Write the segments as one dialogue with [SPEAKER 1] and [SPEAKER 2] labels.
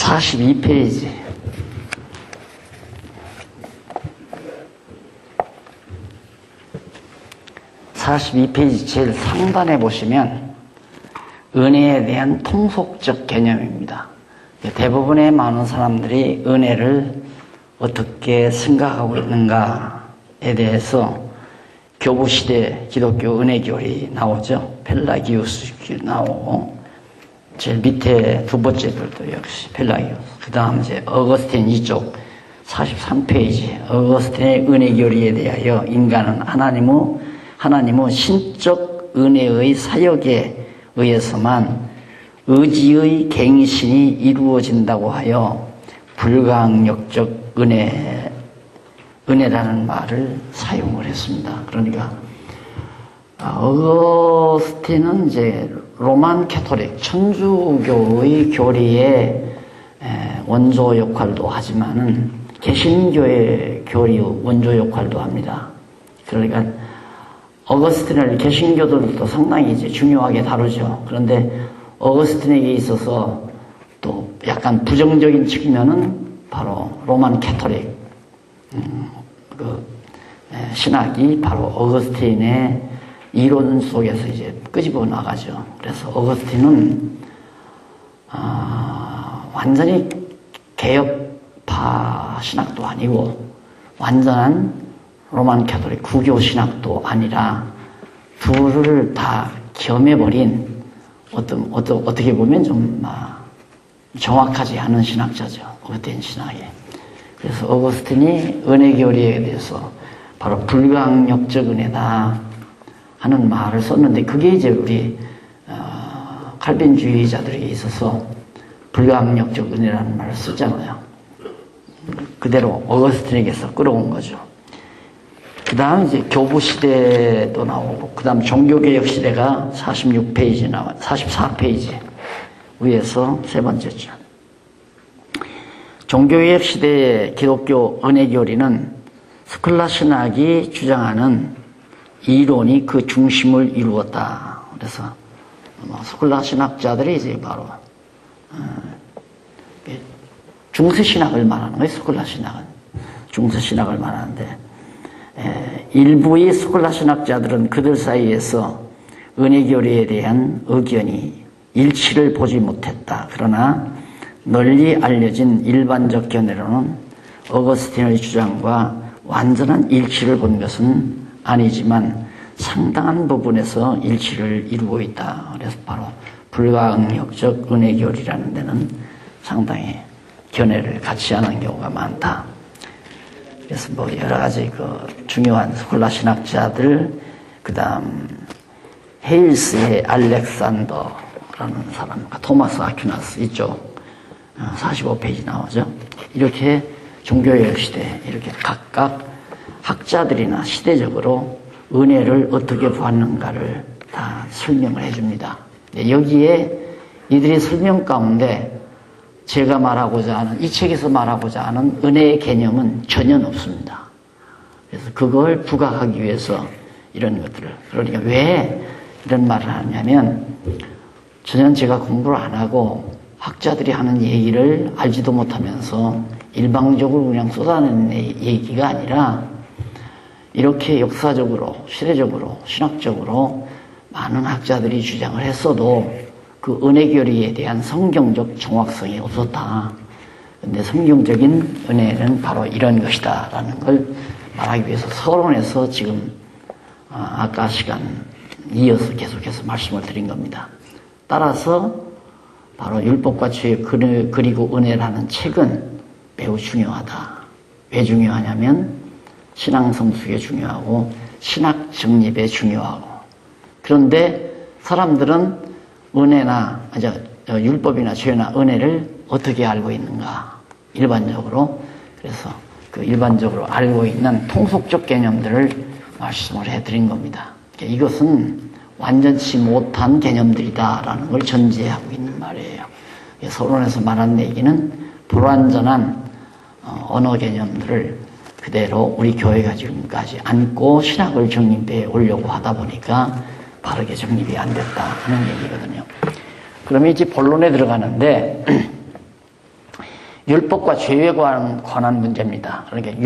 [SPEAKER 1] 42페이지. 제일 상단에 보시면 은혜에 대한 통속적 개념입니다. 대부분의 많은 사람들이 은혜를 어떻게 생각하고 있는가에 대해서 교부시대 기독교 은혜교리 나오죠. 펠라기우스 나오고, 제일 밑에 두 번째 글도 역시 펠라기우스. 그 다음 이제 어거스틴 이쪽 43페이지. 어거스틴의 은혜교리에 대하여 인간은 하나님의 신적 은혜의 사역에 의해서만 의지의 갱신이 이루어진다고 하여 불가항력적 은혜라는 말을 사용을 했습니다. 그러니까 어거스틴은 이제 로만 캐토릭 천주교의 교리의 원조 역할도 하지만은 개신교의 교리 원조 역할도 합니다. 그러니까 어거스틴을 개신교들도 상당히 이제 중요하게 다루죠. 그런데 어거스틴에게 있어서 또 약간 부정적인 측면은 바로 로만 캐토릭 신학이 바로 어거스틴의 이론 속에서 이제 끄집어 나가죠. 그래서 어거스틴은 완전히 개혁파 신학도 아니고 완전한 로만 캐토릭 구교 신학도 아니라 둘을 다 겸해버린 어떻게 보면 좀 정확하지 않은 신학자죠. 어거스틴 신학이. 그래서 어거스틴이 은혜교리에 대해서 바로 불가항력적 은혜다 하는 말을 썼는데, 그게 이제 우리 칼빈주의자들에게 있어서 불가항력적 은혜라는 말을 쓰잖아요. 그대로 어거스틴에게서 끌어온 거죠. 그 다음 이제 교부시대도 나오고, 그 다음 종교개혁 시대가 46페이지 44페이지 위에서 세 번째죠. 종교개혁 시대의 기독교 은혜교리는 스콜라 신학이 주장하는 이론이 그 중심을 이루었다. 그래서 스콜라 신학자들이 이제 바로 중세신학을 말하는 거예요. 스콜라 신학은 중세신학을 말하는데, 일부의 스콜라 신학자들은 그들 사이에서 은혜교리에 대한 의견이 일치를 보지 못했다. 그러나 널리 알려진 일반적 견해로는 어거스틴의 주장과 완전한 일치를 본 것은 아니지만 상당한 부분에서 일치를 이루고 있다. 그래서 바로 불가항력적 은혜교리라는 데는 상당히 견해를 같이 하는 경우가 많다. 그래서 여러 가지 중요한 스콜라 신학자들, 그 다음 헤일스의 알렉산더라는 사람, 토마스 아퀴나스 이쪽 45페이지 나오죠. 이렇게 종교개혁 시대 이렇게 각각 학자들이나 시대적으로 은혜를 어떻게 보았는가를 다 설명을 해줍니다. 여기에 이들의 설명 가운데 제가 말하고자 하는, 이 책에서 말하고자 하는 은혜의 개념은 전혀 없습니다. 그래서 그걸 부각하기 위해서 이런 것들을, 그러니까 왜 이런 말을 하냐면, 전혀 제가 공부를 안 하고 학자들이 하는 얘기를 알지도 못하면서 일방적으로 그냥 쏟아내는 얘기가 아니라, 이렇게 역사적으로, 시대적으로, 신학적으로 많은 학자들이 주장을 했어도 그 은혜교리에 대한 성경적 정확성이 없었다. 근데 성경적인 은혜는 바로 이런 것이다 라는 걸 말하기 위해서 서론에서 지금 아까 시간 이어서 계속해서 말씀을 드린 겁니다. 따라서 바로 율법과 죄 그리고 은혜라는 책은 매우 중요하다. 왜 중요하냐면 신앙 성숙에 중요하고 신학 정립에 중요하고, 그런데 사람들은 율법이나 죄나 은혜를 어떻게 알고 있는가? 일반적으로. 그래서 그 일반적으로 알고 있는 통속적 개념들을 말씀을 해드린 겁니다. 이것은 완전치 못한 개념들이다라는 걸 전제하고 있는 말이에요. 서론에서 말한 얘기는 불완전한 언어 개념들을 그대로 우리 교회가 지금까지 안고 신학을 정립해 오려고 하다 보니까 바르게 정립이 안 됐다 하는 얘기거든요. 그러면 이제 본론에 들어가는데, 율법과 죄에 관한 문제입니다. 그러니까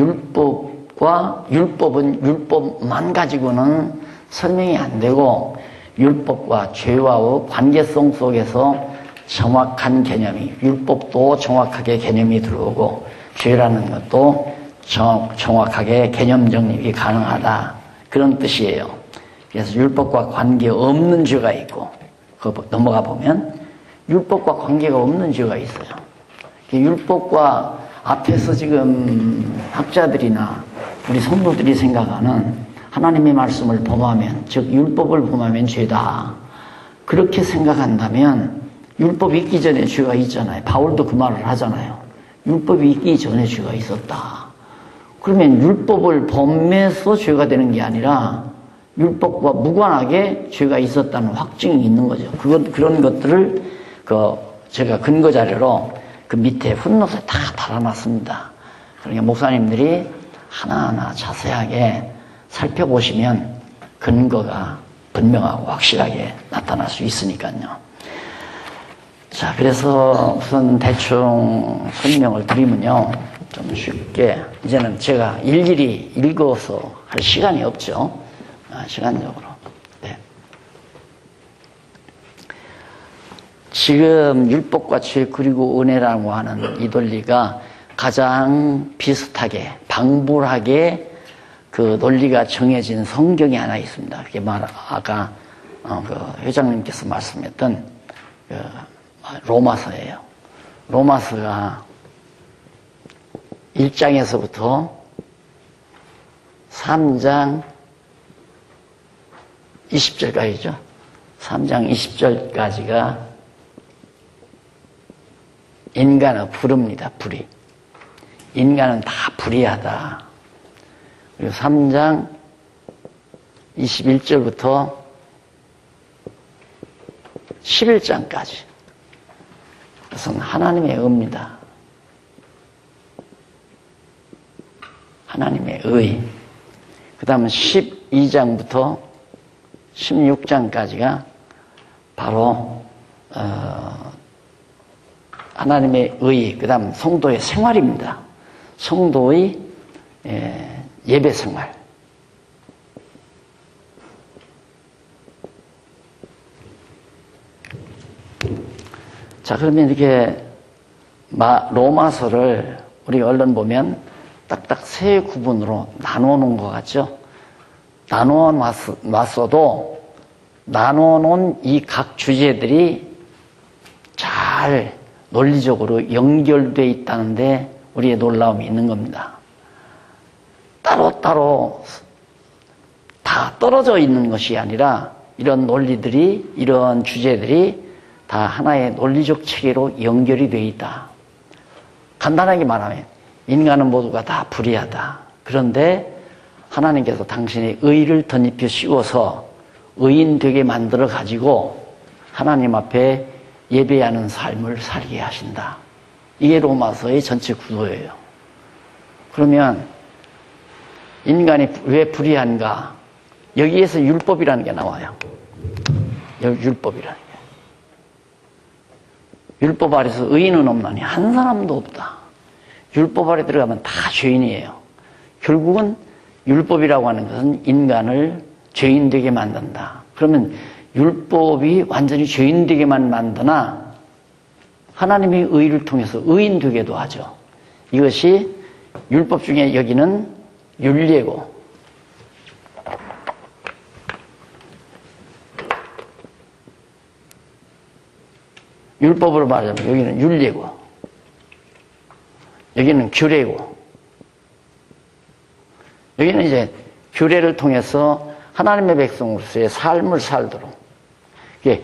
[SPEAKER 1] 율법은 율법만 가지고는 설명이 안 되고 율법과 죄와의 관계성 속에서 정확한 개념이, 율법도 정확하게 개념이 들어오고 죄라는 것도 정확하게 개념 정립이 가능하다, 그런 뜻이에요. 그래서 율법과 관계없는 죄가 있고, 그거 넘어가 보면 율법과 관계가 없는 죄가 있어요. 율법과 앞에서 지금 학자들이나 우리 성도들이 생각하는 하나님의 말씀을 범하면, 즉 율법을 범하면 죄다, 그렇게 생각한다면 율법이 있기 전에 죄가 있잖아요. 바울도 그 말을 하잖아요. 율법이 있기 전에 죄가 있었다. 그러면 율법을 범해서 죄가 되는 게 아니라 율법과 무관하게 죄가 있었다는 확증이 있는 거죠. 그런 것들을 제가 근거 자료로 그 밑에 풋노트에 다 달아놨습니다. 그러니까 목사님들이 하나하나 자세하게 살펴보시면 근거가 분명하고 확실하게 나타날 수 있으니까요. 자, 그래서 우선 대충 설명을 드리면요, 좀 쉽게, 이제는 제가 일일이 읽어서 할 시간이 없죠. 시간적으로. 네. 지금 율법과 죄 그리고 은혜라고 하는 이 논리가 가장 비슷하게, 방불하게 그 논리가 정해진 성경이 하나 있습니다. 그게 아까 그 회장님께서 말씀했던 로마서예요. 로마서가 1장에서부터 3장 20절까지죠. 3장 20절까지가 인간의 불입니다. 불의. 인간은 다 불의하다. 그리고 3장 21절부터 11장까지. 그것은 하나님의 의입니다. 하나님의 의. 그 다음은 12장부터 16장까지가 바로 하나님의 의, 그 다음 성도의 생활입니다. 성도의 예배 생활. 자, 그러면 이렇게 로마서를 우리 얼른 보면 딱딱 세 구분으로 나누어 놓은 것 같죠? 나누어 놨어도 나누어 놓은 이 각 주제들이 잘 논리적으로 연결되어 있다는데 우리의 놀라움이 있는 겁니다. 따로따로 다 떨어져 있는 것이 아니라 이런 논리들이, 이런 주제들이 다 하나의 논리적 체계로 연결이 되어 있다. 간단하게 말하면 인간은 모두가 다 불의하다. 그런데 하나님께서 당신의 의를 덧입혀 씌워서 의인 되게 만들어 가지고 하나님 앞에 예배하는 삶을 살게 하신다. 이게 로마서의 전체 구도예요. 그러면 인간이 왜 불의한가? 여기에서 율법이라는 게 나와요. 율법이라는 게. 율법 아래서 의인은 없나니 한 사람도 없다. 율법 아래 들어가면 다 죄인이에요. 결국은 율법이라고 하는 것은 인간을 죄인 되게 만든다. 그러면 율법이 완전히 죄인 되게만 만드나 하나님의 의를 통해서 의인 되게도 하죠. 이것이 율법 중에 여기는 율례고, 율법으로 말하자면 여기는 율례고, 여기는 규례고, 여기는 이제 규례를 통해서 하나님의 백성으로서의 삶을 살도록, 이게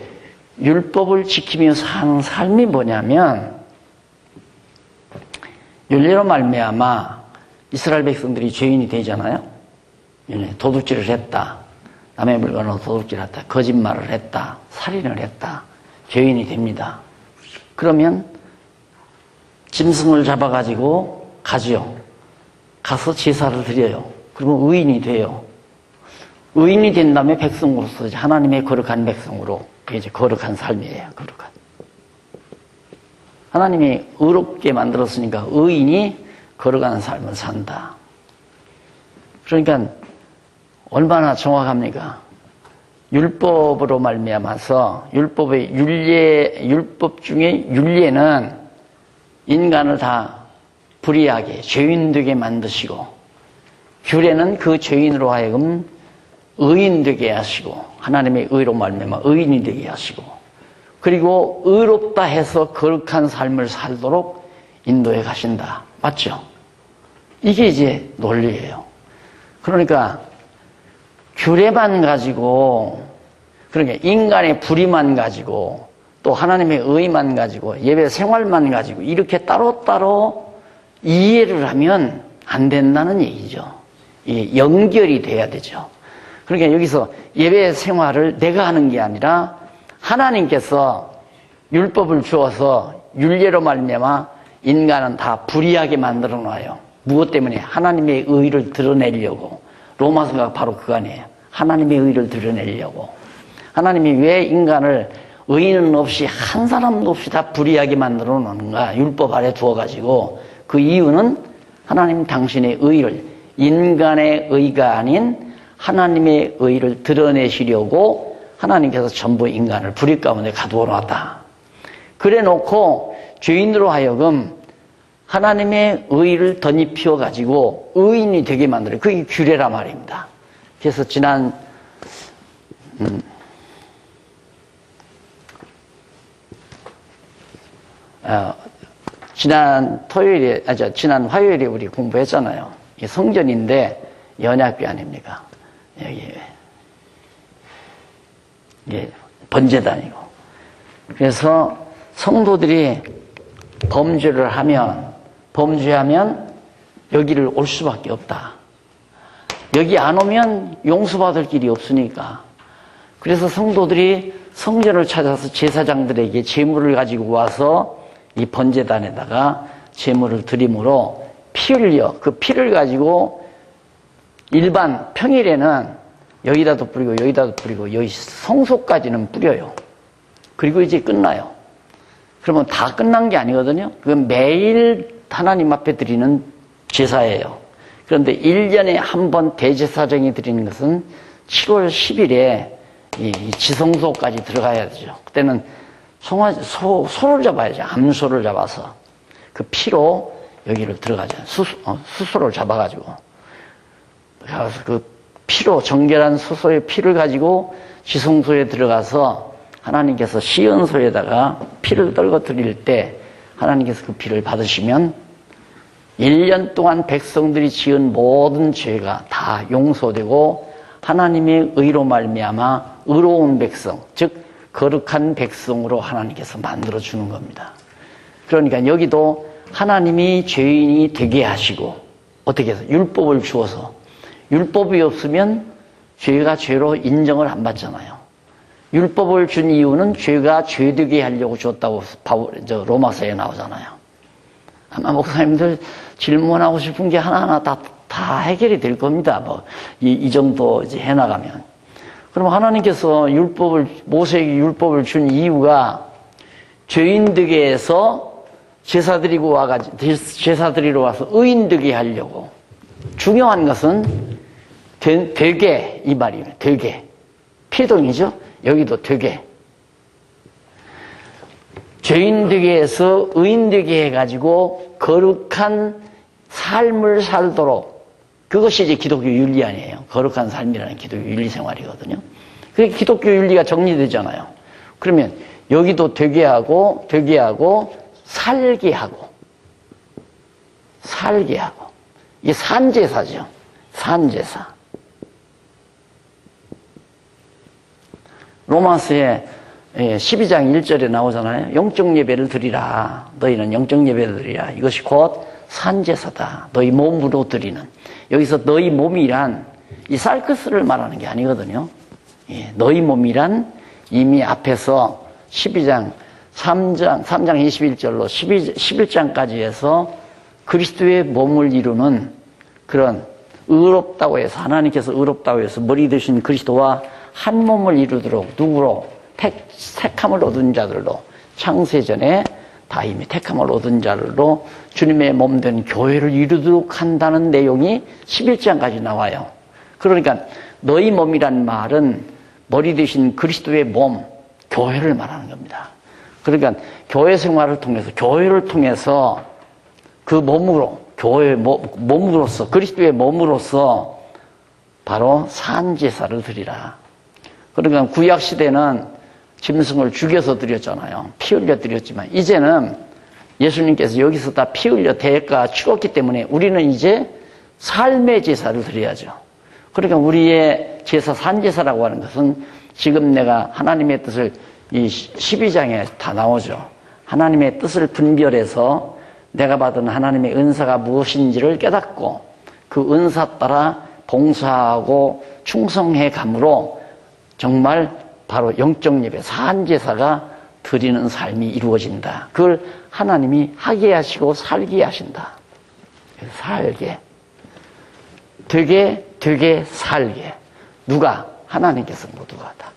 [SPEAKER 1] 율법을 지키며 사는 삶이 뭐냐면, 율례로 말미암아 이스라엘 백성들이 죄인이 되잖아요. 도둑질을 했다, 남의 물건으로 도둑질을 했다, 거짓말을 했다, 살인을 했다, 죄인이 됩니다. 그러면 짐승을 잡아가지고 가지요. 가서 제사를 드려요. 그러면 의인이 돼요. 의인이 된 다음에 백성으로서 이제 하나님의 거룩한 백성으로 이제 거룩한 삶이에요. 거룩한. 하나님이 의롭게 만들었으니까 의인이 걸어가는 삶을 산다. 그러니까 얼마나 정확합니까? 율법으로 말미암아서 율법 중에 율례는 인간을 다 불의하게 죄인 되게 만드시고, 규례는 그 죄인으로 하여금 의인 되게 하시고, 하나님의 의로 말미암아 의인이 되게 하시고, 그리고 의롭다 해서 거룩한 삶을 살도록 인도해 가신다. 맞죠? 이게 이제 논리예요. 그러니까 규례만 가지고, 그러니까 인간의 불의만 가지고, 또 하나님의 의만 가지고, 예배 생활만 가지고 이렇게 따로따로 이해를 하면 안 된다는 얘기죠. 이게 연결이 돼야 되죠. 그러니까 여기서 예배 생활을 내가 하는 게 아니라 하나님께서 율법을 주어서 율례로 말미암아 인간은 다 불의하게 만들어 놔요. 무엇 때문에? 하나님의 의를 드러내려고. 로마서가 바로 그거 아니에요. 하나님의 의를 드러내려고. 하나님이 왜 인간을 의인은 없이 한 사람도 없이 다 불의하게 만들어 놓는가? 율법 아래 두어가지고. 그 이유는 하나님 당신의 의를, 인간의 의가 아닌 하나님의 의를 드러내시려고 하나님께서 전부 인간을 불의 가운데 가두어 놨다. 그래 놓고 죄인으로 하여금 하나님의 의를 덧입혀 가지고 의인이 되게 만들어요. 그게 규례란 말입니다. 그래서 지난 지난 화요일에 우리 공부했잖아요. 이 성전인데 연약궤 아닙니까? 여기 이게 번제단이고. 그래서 성도들이 범죄하면 여기를 올 수밖에 없다. 여기 안 오면 용서받을 길이 없으니까. 그래서 성도들이 성전을 찾아서 제사장들에게 제물을 가지고 와서 이 번제단에다가 제물을 드림으로 피 흘려 그 피를 가지고 일반 평일에는 여기다도 뿌리고 여기다도 뿌리고 여기 성소까지는 뿌려요. 그리고 이제 끝나요. 그러면 다 끝난 게 아니거든요. 그건 매일 하나님 앞에 드리는 제사예요. 그런데 1년에 한 번 대제사장이 드리는 것은 7월 10일에 이 지성소까지 들어가야 되죠. 그때는 소를 잡아야죠. 암소를 잡아서 그 피로 여기를 들어가죠. 수소를 잡아가지고 그래서 그 피로 정결한 수소의 피를 가지고 지성소에 들어가서 하나님께서 시연소에다가 피를 떨궈 드릴 때 하나님께서 그 피를 받으시면 1년 동안 백성들이 지은 모든 죄가 다 용서되고 하나님의 의로 말미암아 의로운 백성, 즉 거룩한 백성으로 하나님께서 만들어주는 겁니다. 그러니까 여기도 하나님이 죄인이 되게 하시고 어떻게 해서 율법을 주어서 율법이 없으면 죄가 죄로 인정을 안 받잖아요. 율법을 준 이유는 죄가 죄되게 하려고 줬다고 로마서에 나오잖아요. 아마 목사님들 질문하고 싶은 게 하나하나 다 해결이 될 겁니다. 이 정도 이제 해나가면. 그럼 하나님께서 모세에게 율법을 준 이유가 죄인 되게 해서 제사 드리러 와서 의인 되게 하려고. 중요한 것은 되게, 이 말이에요. 되게. 피동이죠? 여기도 되게. 죄인 되게 해서 의인 되게 해가지고 거룩한 삶을 살도록, 그것이 이제 기독교 윤리 아니에요. 거룩한 삶이라는 기독교 윤리 생활이거든요. 그게 기독교 윤리가 정리되잖아요. 그러면 여기도 되게 하고 살게 하고 이게 산제사죠. 산제사. 로마서에 12장 1절에 나오잖아요. 영적 예배를 드리라. 너희는 영적 예배를 드리라. 이것이 곧 산제사다. 너희 몸으로 드리는. 여기서 너희 몸이란 이 살크스를 말하는 게 아니거든요. 너희 몸이란 이미 앞에서 12장 3장 21절로 11장까지 해서 그리스도의 몸을 이루는 그런 의롭다고 해서 하나님께서 의롭다고 해서 머리 되신 그리스도와 한 몸을 이루도록 누구로? 택함을 얻은 자들로 창세전에 다 이미 택함을 얻은 자로 주님의 몸 된 교회를 이루도록 한다는 내용이 11장까지 나와요. 그러니까 너희 몸이란 말은 머리 대신 그리스도의 몸, 교회를 말하는 겁니다. 그러니까 교회 생활을 통해서, 교회를 통해서 그 몸으로, 교회의 몸으로서, 그리스도의 몸으로서 바로 산제사를 드리라. 그러니까 구약시대는 짐승을 죽여서 드렸잖아요. 피 흘려 드렸지만, 이제는 예수님께서 여기서 다 피 흘려 대가 치렀기 때문에 우리는 이제 삶의 제사를 드려야죠. 그러니까 우리의 제사, 산제사라고 하는 것은 지금 내가 하나님의 뜻을 이 12장에 다 나오죠. 하나님의 뜻을 분별해서 내가 받은 하나님의 은사가 무엇인지를 깨닫고 그 은사 따라 봉사하고 충성해 감으로 정말 바로 영적 예배, 산제사가 드리는 삶이 이루어진다. 그걸 하나님이 하게 하시고 살게 하신다. 살게. 되게 살게. 누가? 하나님께서 모두가 다.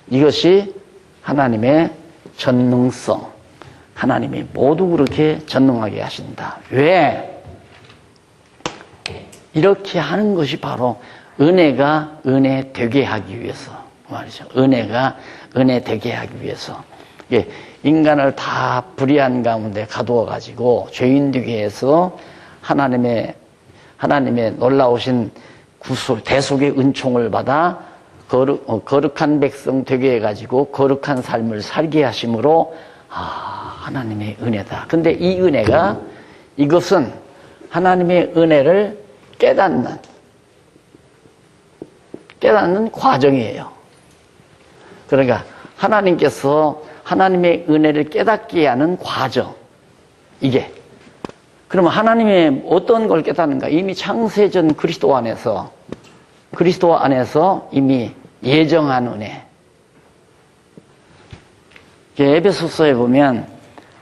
[SPEAKER 1] 이것이 하나님의 전능성. 하나님이 모두 그렇게 전능하게 하신다. 왜? 이렇게 하는 것이 바로 은혜가 은혜 되게 하기 위해서 말이죠. 은혜가 은혜 되게 하기 위해서. 인간을 다 불의한 가운데 가두어 가지고 죄인 되게 해서 하나님의 놀라우신 구속, 대속의 은총을 받아 거룩한 백성 되게 해가지고 거룩한 삶을 살게 하심으로 하나님의 은혜다. 근데 이 은혜가, 이것은 하나님의 은혜를 깨닫는 과정이에요. 그러니까 하나님께서 하나님의 은혜를 깨닫게 하는 과정, 이게. 그러면 하나님의 어떤 걸 깨닫는가? 이미 창세전 그리스도 안에서 이미 예정한 은혜. 에베소서에 보면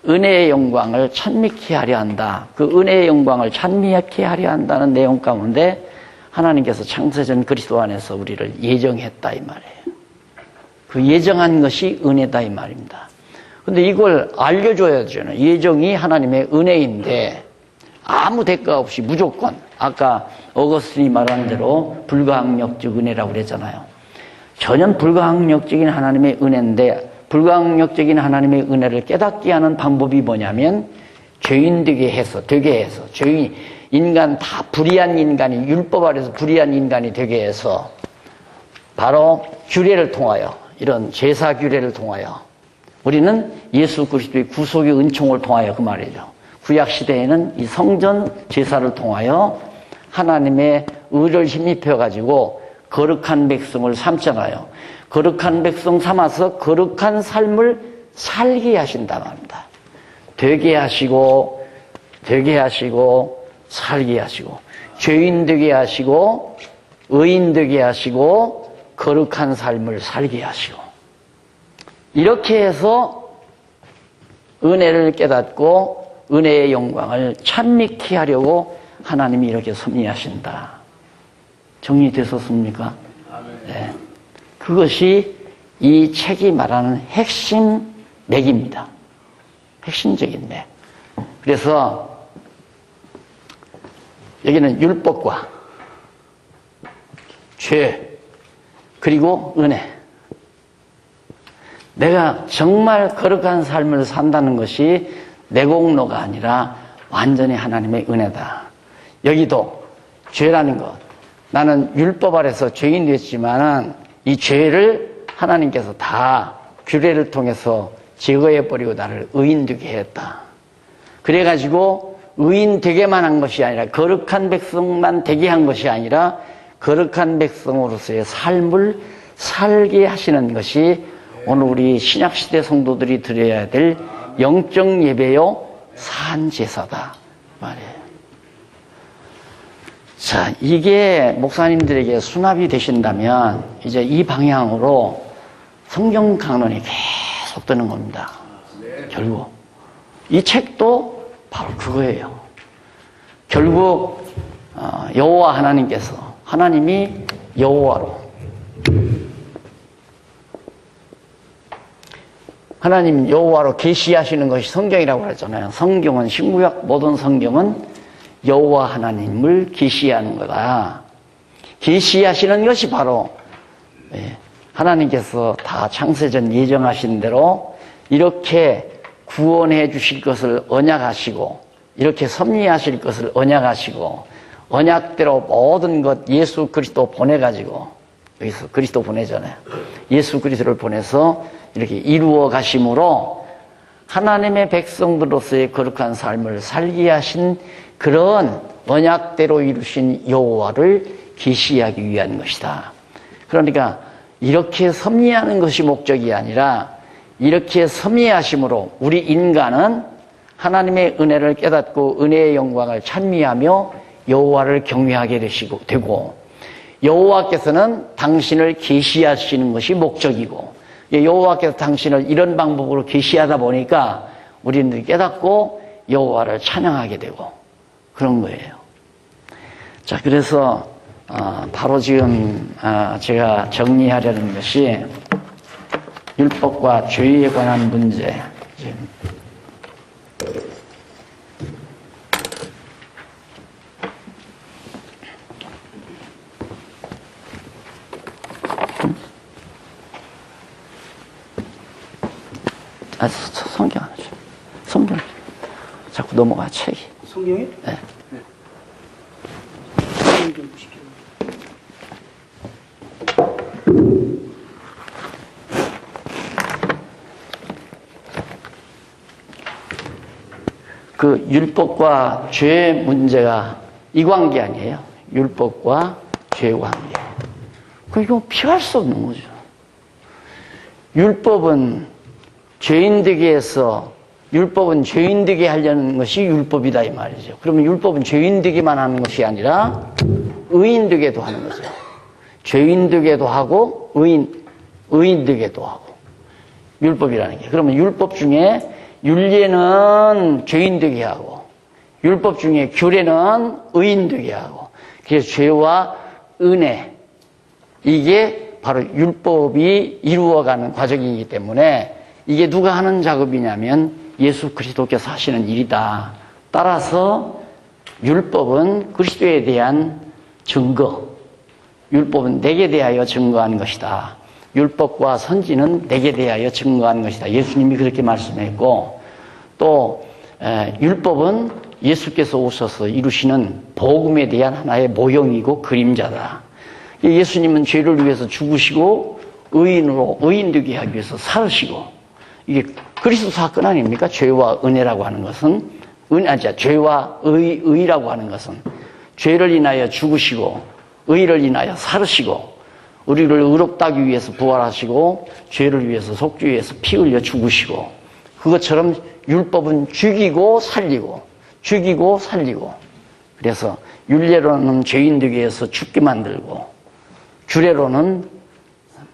[SPEAKER 1] 은혜의 영광을 찬미케 하려 한다. 그 은혜의 영광을 찬미케 하려 한다는 내용 가운데 하나님께서 창세전 그리스도 안에서 우리를 예정했다 이 말이에요. 그 예정한 것이 은혜다 이 말입니다. 근데 이걸 알려줘야 되잖아요. 예정이 하나님의 은혜인데 아무 대가 없이 무조건, 아까 어거스틴이 말한 대로 불가항력적 은혜라고 그랬잖아요. 전혀 불가항력적인 하나님의 은혜인데, 불가항력적인 하나님의 은혜를 깨닫게 하는 방법이 뭐냐면 죄인 되게 해서 죄인, 인간 다 불의한 인간이, 율법 아래서 불의한 인간이 되게 해서 바로 규례를 통하여, 이런 제사 규례를 통하여 우리는 예수 그리스도의 구속의 은총을 통하여, 그 말이죠. 구약 시대에는 이 성전 제사를 통하여 하나님의 의를 힘입혀 가지고 거룩한 백성을 삼잖아요. 거룩한 백성 삼아서 거룩한 삶을 살게 하신다고 합니다. 되게 하시고 살게 하시고 죄인 되게 하시고 의인 되게 하시고 거룩한 삶을 살게 하시고, 이렇게 해서 은혜를 깨닫고 은혜의 영광을 찬미케 하려고 하나님이 이렇게 섭리하신다. 정리되셨습니까? 네. 그것이 이 책이 말하는 핵심 맥입니다. 핵심적인 맥. 그래서 여기는 율법과 죄, 그리고 은혜. 내가 정말 거룩한 삶을 산다는 것이 내 공로가 아니라 완전히 하나님의 은혜다. 여기도 죄라는 것. 나는 율법 아래서 죄인 됐지만은 이 죄를 하나님께서 다 규례를 통해서 제거해버리고 나를 의인 되게 했다. 그래가지고 의인 되게만 한 것이 아니라, 거룩한 백성만 되게 한 것이 아니라 거룩한 백성으로서의 삶을 살게 하시는 것이 오늘 우리 신약시대 성도들이 드려야 될 영적 예배요 산제사다 말이에요. 자, 이게 목사님들에게 수납이 되신다면 이제 이 방향으로 성경 강론이 계속 되는 겁니다. 결국 이 책도 바로 그거예요. 결국 여호와 하나님께서, 하나님이 여호와로 하나님 여호와로 계시하시는 것이 성경이라고 그랬잖아요. 성경은, 신구약 모든 성경은 여호와 하나님을 계시하는 거다. 계시하시는 것이 바로 하나님께서 다 창세전 예정하신 대로 이렇게 구원해 주실 것을 언약하시고, 이렇게 섭리하실 것을 언약하시고, 언약대로 모든 것 예수 그리스도 보내가지고, 여기서 그리스도 보내잖아요. 예수 그리스도를 보내서 이렇게 이루어 가심으로 하나님의 백성들로서의 거룩한 삶을 살게 하신 그런 언약대로 이루신 여호와를 계시하기 위한 것이다. 그러니까 이렇게 섭리하는 것이 목적이 아니라 이렇게 섭리하심으로 우리 인간은 하나님의 은혜를 깨닫고 은혜의 영광을 찬미하며 여호와를 경외하게 되고, 여호와께서는 당신을 계시하시는 것이 목적이고, 여호와께서 당신을 이런 방법으로 계시하다 보니까 우리는 깨닫고 여호와를 찬양하게 되고 그런 거예요. 자, 그래서 바로 지금 제가 정리하려는 것이 율법과 죄에 관한 문제. 성경 안 하죠. 성경 자꾸 넘어가, 책이.
[SPEAKER 2] 성경에?
[SPEAKER 1] 네.
[SPEAKER 2] 성경 좀 보시죠.
[SPEAKER 1] 그 율법과 죄 문제가 이 관계 아니에요. 율법과 죄 관계. 이거 피할 수 없는 거죠. 율법은 죄인 되게 해서, 율법은 죄인 되게 하려는 것이 율법이다 이 말이죠. 그러면 율법은 죄인 되게만 하는 것이 아니라 의인 되게도 하는 거죠. 죄인 되게도 하고 의인 되게도 하고, 율법이라는 게. 그러면 율법 중에 율례는 죄인 되게 하고, 율법 중에 규례는 의인 되게 하고, 그래서 죄와 은혜, 이게 바로 율법이 이루어가는 과정이기 때문에 이게 누가 하는 작업이냐면 예수 그리스도께서 하시는 일이다. 따라서 율법은 그리스도에 대한 증거, 율법은 내게 대하여 증거한 것이다. 율법과 선지는 내게 대하여 증거한 것이다. 예수님이 그렇게 말씀했고, 또 율법은 예수께서 오셔서 이루시는 복음에 대한 하나의 모형이고 그림자다. 예수님은 죄를 위해서 죽으시고 의인 되게 하기 위해서 살으시고, 이게 그리스도 사건 아닙니까? 죄와 은혜라고 하는 것은, 죄와 의라고 하는 것은 죄를 인하여 죽으시고 의를 인하여 살으시고, 우리를 의롭다 하기 위해서 부활하시고 죄를 위해서 속죄 위해서 피 흘려 죽으시고, 그것처럼 율법은 죽이고 살리고 죽이고 살리고, 그래서 율례로는 죄인 되게 해서 죽게 만들고, 규례로는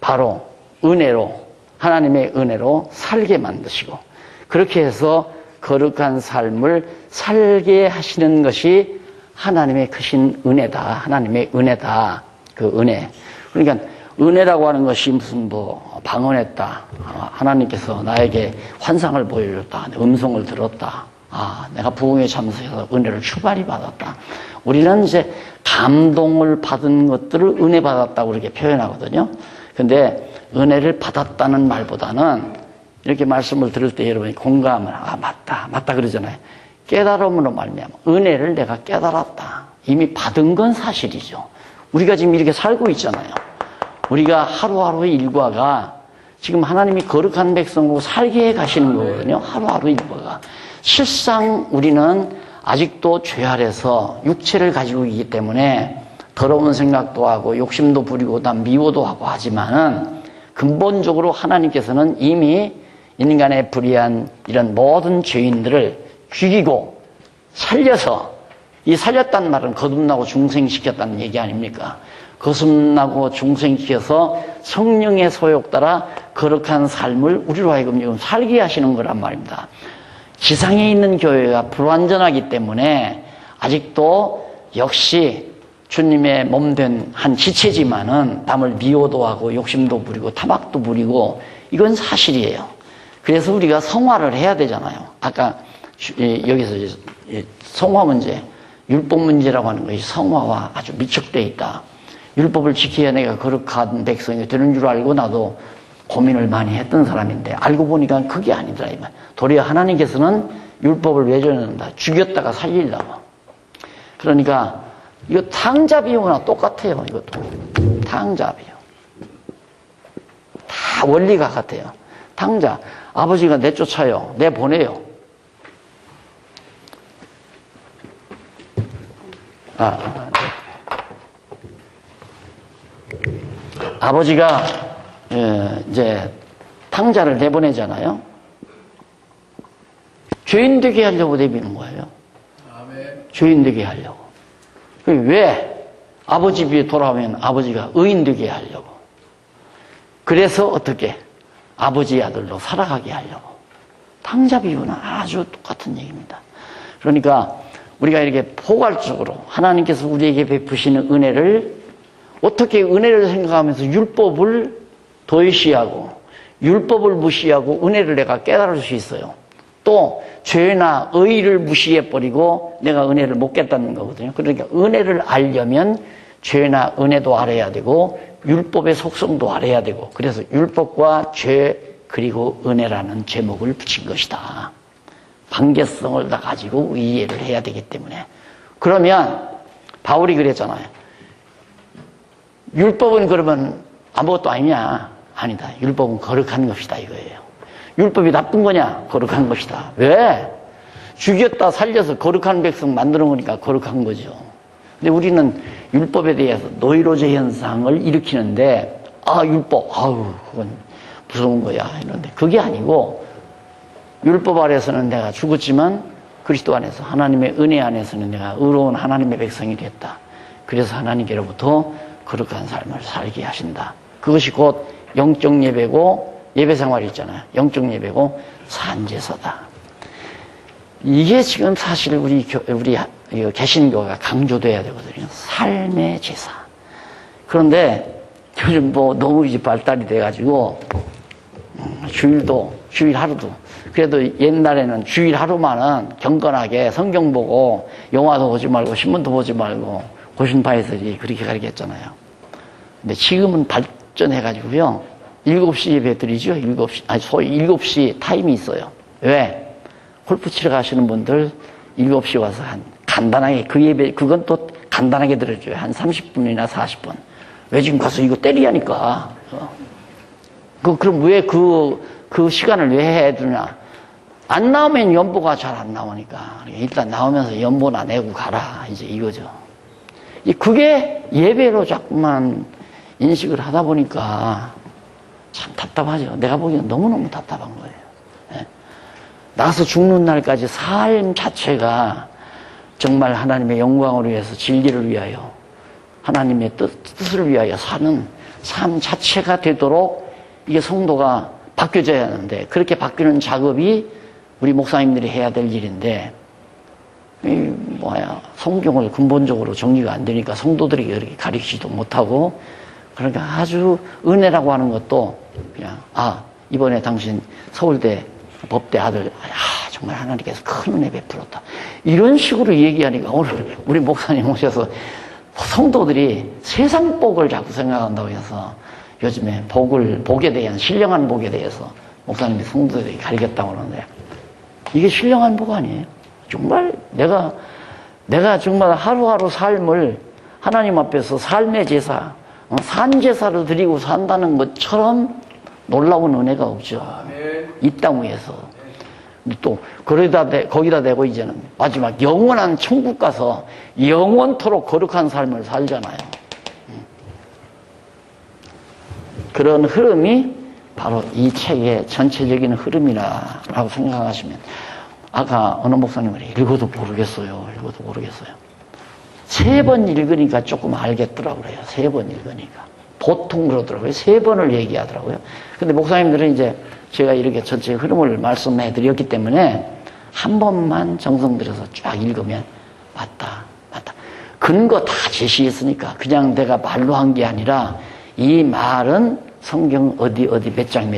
[SPEAKER 1] 바로 은혜로, 하나님의 은혜로 살게 만드시고, 그렇게 해서 거룩한 삶을 살게 하시는 것이 하나님의 크신 은혜다. 하나님의 은혜다. 그 은혜. 그러니까 은혜라고 하는 것이 무슨 방언했다, 하나님께서 나에게 환상을 보여줬다, 음성을 들었다, 내가 부흥에 참석해서 은혜를 추발이 받았다. 우리는 이제 감동을 받은 것들을 은혜 받았다고 그렇게 표현하거든요. 근데 은혜를 받았다는 말보다는 이렇게 말씀을 들을 때 여러분이 공감을, 맞다 그러잖아요. 깨달음으로 말미암아 은혜를 내가 깨달았다. 이미 받은 건 사실이죠. 우리가 지금 이렇게 살고 있잖아요. 우리가 하루하루의 일과가 지금 하나님이 거룩한 백성으로 살게 해 가시는 거거든요. 하루하루 일과가. 실상 우리는 아직도 죄 아래서 육체를 가지고 있기 때문에 더러운 생각도 하고 욕심도 부리고 다 미워도 하고 하지만은 근본적으로 하나님께서는 이미 인간의 불의한 이런 모든 죄인들을 죽이고 살려서, 이 살렸다는 말은 거듭나고 중생시켰다는 얘기 아닙니까? 거듭나고 중생시켜서 성령의 소욕 따라 거룩한 삶을 우리로 하여금 지금 살게 하시는 거란 말입니다. 지상에 있는 교회가 불완전하기 때문에 아직도 역시 주님의 몸된 한 지체지만은 남을 미워도 하고 욕심도 부리고 탐악도 부리고, 이건 사실이에요. 그래서 우리가 성화를 해야 되잖아요. 아까 여기서 성화 문제, 율법 문제라고 하는 것이 성화와 아주 밀착되어 있다. 율법을 지켜야 내가 거룩한 백성이 되는 줄 알고 나도 고민을 많이 했던 사람인데 알고 보니까 그게 아니더라. 도리어 하나님께서는 율법을 왜 전한다? 죽였다가 살리려고. 그러니까 이거 탕자 비유나 똑같아요. 이것도 탕자 비유. 다 원리가 같아요. 탕자, 아버지가 내쫓아요. 내보내요. 아버지가 이제 탕자를 내보내잖아요. 죄인 되게 하려고 내비는 거예요. 죄인 되게 하려고. 왜? 아버지 집에 돌아오면 아버지가 의인 되게 하려고. 그래서 어떻게? 아버지의 아들로 살아가게 하려고. 탕자 비유는 아주 똑같은 얘기입니다. 그러니까 우리가 이렇게 포괄적으로 하나님께서 우리에게 베푸시는 은혜를 어떻게 은혜를 생각하면서 율법을 도외시하고 율법을 무시하고 은혜를 내가 깨달을 수 있어요. 또 죄나 의를 무시해버리고 내가 은혜를 못 깼다는 거거든요. 그러니까 은혜를 알려면 죄나 은혜도 알아야 되고 율법의 속성도 알아야 되고 그래서 율법과 죄 그리고 은혜라는 제목을 붙인 것이다. 관계성을 다 가지고 이해를 해야 되기 때문에. 그러면 바울이 그랬잖아요. 율법은 그러면 아무것도 아니냐? 아니다. 율법은 거룩한 것이다 이거예요. 율법이 나쁜 거냐? 거룩한 것이다. 왜? 죽였다 살려서 거룩한 백성 만들어 놓으니까 거룩한 거죠. 근데 우리는 율법에 대해서 노이로제 현상을 일으키는데 율법, 그건 무서운 거야 이런데 그게 아니고 율법 아래서는 내가 죽었지만 그리스도 안에서 하나님의 은혜 안에서는 내가 의로운 하나님의 백성이 됐다. 그래서 하나님께로부터 거룩한 삶을 살게 하신다. 그것이 곧 영적 예배고 예배 생활이 있잖아요. 영적 예배고 산제사다. 이게 지금 사실 우리 개신교가 강조돼야 되거든요. 삶의 제사. 그런데 요즘 너무 이제 발달이 돼가지고 주일 하루도 그래도 옛날에는 주일 하루만은 경건하게 성경 보고 영화도 보지 말고 신문도 보지 말고 고신파에서리 그렇게 가르쳤잖아요. 근데 지금은 발전해가지고요. 7시 예배 드리죠. 7시, 소위 7시 타임이 있어요. 왜? 골프 치러 가시는 분들 7시 와서 간단하게 그 예배, 그건 또 간단하게 들어줘요. 한 30분이나 40분. 왜 지금 가서 이거 때리냐니까. 그럼 왜 그 시간을 왜 해두냐? 안 나오면 연보가 잘 안 나오니까. 일단 나오면서 연보나 내고 가라. 이제 이거죠. 그게 예배로 자꾸만 인식을 하다 보니까 참 답답하죠. 내가 보기엔 너무너무 답답한 거예요. 예. 나가서 죽는 날까지 삶 자체가 정말 하나님의 영광을 위해서 진리를 위하여 하나님의 뜻을 위하여 사는 삶 자체가 되도록 이게 성도가 바뀌어져야 하는데 그렇게 바뀌는 작업이 우리 목사님들이 해야 될 일인데 성경을 근본적으로 정리가 안 되니까 성도들이 이렇게 가르치지도 못하고 그러니까 아주 은혜라고 하는 것도 그냥 이번에 당신 서울대 법대 아들 정말 하나님께서 큰 은혜 베풀었다 이런 식으로 얘기하니까 오늘 우리 목사님 오셔서 성도들이 세상 복을 자꾸 생각한다고 해서 요즘에 복에 대한 신령한 복에 대해서 목사님이 성도들이 가르쳤다고 그러는데 이게 신령한 복 아니에요? 정말 내가 정말 하루하루 삶을 하나님 앞에서 삶의 제사, 산제사를 드리고 산다는 것처럼 놀라운 은혜가 없죠. 이 땅 위에서. 또 거기다 대고 이제는 마지막 영원한 천국 가서 영원토록 거룩한 삶을 살잖아요. 그런 흐름이 바로 이 책의 전체적인 흐름이라고 생각하시면 아까 어느 목사님이 읽어도 모르겠어요. 3번 읽으니까 조금 알겠더라고요. 3번 읽으니까. 보통 그러더라고요. 3번을 얘기하더라고요. 근데 목사님들은 이제 제가 이렇게 전체 흐름을 말씀해 드렸기 때문에 한 번만 정성 들여서 쫙 읽으면 맞다. 근거 다 제시했으니까 그냥 내가 말로 한 게 아니라 이 말은 성경 어디 몇 장